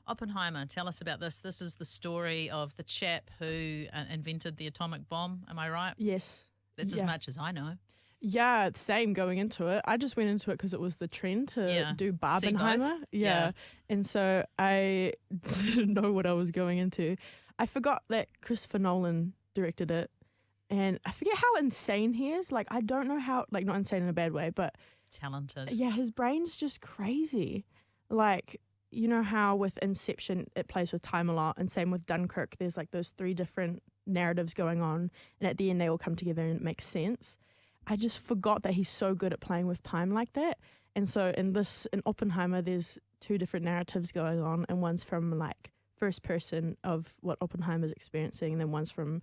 Oppenheimer, tell us about this. This is the story of the chap who invented the atomic bomb. Am I right? Yes. That's as much as I know. Yeah, same going into it. I just went into it because it was the trend to do Barbenheimer. Yeah. And so I didn't know what I was going into. I forgot that Christopher Nolan directed it. And I forget how insane he is. Like, I don't know how, like, not insane in a bad way, but talented. Yeah, his brain's just crazy. Like, you know how with Inception it plays with time a lot, and same with Dunkirk. There's like those 3 different narratives going on, and at the end they all come together and it makes sense. I just forgot that he's so good at playing with time like that. And so in Oppenheimer, there's 2 different narratives going on, and one's from like first person of what Oppenheimer's experiencing, and then one's from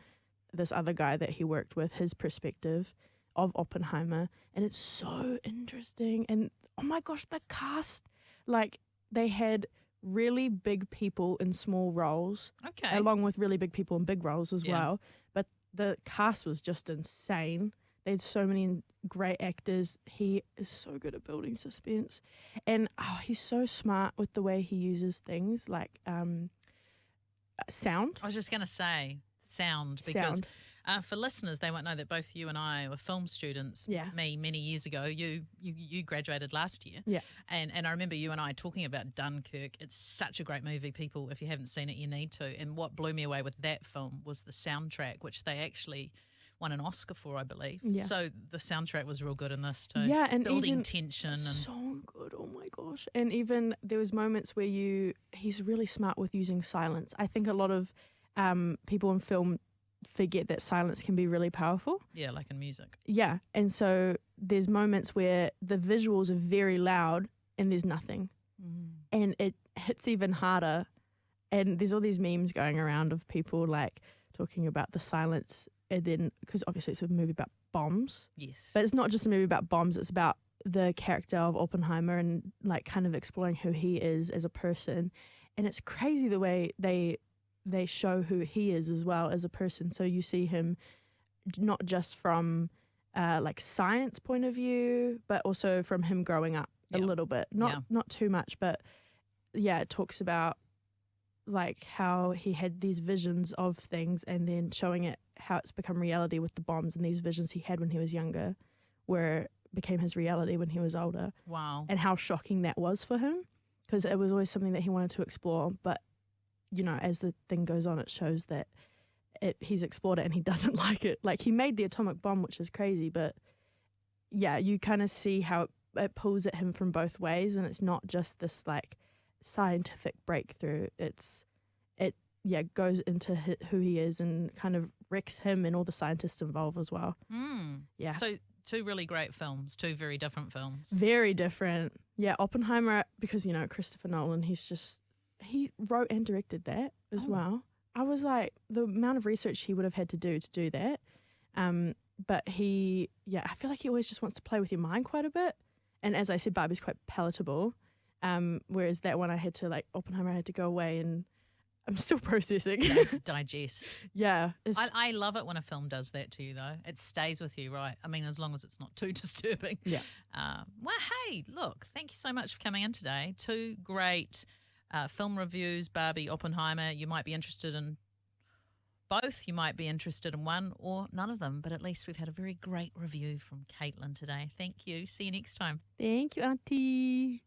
this other guy that he worked with, his perspective of Oppenheimer. And it's so interesting. And oh my gosh, the cast, like, they had really big people in small roles, along with really big people in big roles as well. But the cast was just insane. They had so many great actors. He is so good at building suspense. And he's so smart with the way he uses things like sound. I was just going to say sound, because for listeners, they won't know that both you and I were film students. Yeah. Me many years ago. You graduated last year. Yeah. And I remember you and I talking about Dunkirk. It's such a great movie. People, if you haven't seen it, you need to. And what blew me away with that film was the soundtrack, which they actually won an Oscar for, I believe. Yeah. So the soundtrack was real good in this too. Yeah, and building tension and so good. Oh my gosh! And even there was moments where he's really smart with using silence. I think a lot of people in film forget that silence can be really powerful. Yeah, like in music. Yeah, and so there's moments where the visuals are very loud and there's nothing, and it hits even harder. And there's all these memes going around of people like talking about the silence, and then because obviously it's a movie about bombs. Yes, but it's not just a movie about bombs. It's about the character of Oppenheimer and like kind of exploring who he is as a person. And it's crazy the way they show who he is as well as a person. So you see him not just from like science point of view, but also from him growing up a little bit. Not too much, but yeah, it talks about like how he had these visions of things and then showing it how it's become reality with the bombs, and these visions he had when he was younger where became his reality when he was older. Wow. And how shocking that was for him, because it was always something that he wanted to explore, but you know, as the thing goes on, it shows that he's explored it and he doesn't like it. Like, he made the atomic bomb, which is crazy, but yeah, you kind of see how it pulls at him from both ways, and it's not just this like scientific breakthrough. It goes into who he is and kind of wrecks him and all the scientists involved as well. Yeah. So 2 really great films, 2 very different films. Very different. Yeah, Oppenheimer, because, you know, Christopher Nolan, he wrote and directed that as well. I was like, the amount of research he would have had to do that. But I feel like he always just wants to play with your mind quite a bit. And as I said, Barbie's quite palatable. Whereas that one Oppenheimer, I had to go away and I'm still processing. Digest. Yeah. I love it when a film does that to you, though. It stays with you, right? I mean, as long as it's not too disturbing. Yeah. Well, hey, look, thank you so much for coming in today. 2 great film reviews, Barbie, Oppenheimer. You might be interested in both. You might be interested in one or none of them, but at least we've had a very great review from Caitlin today. Thank you. See you next time. Thank you, auntie.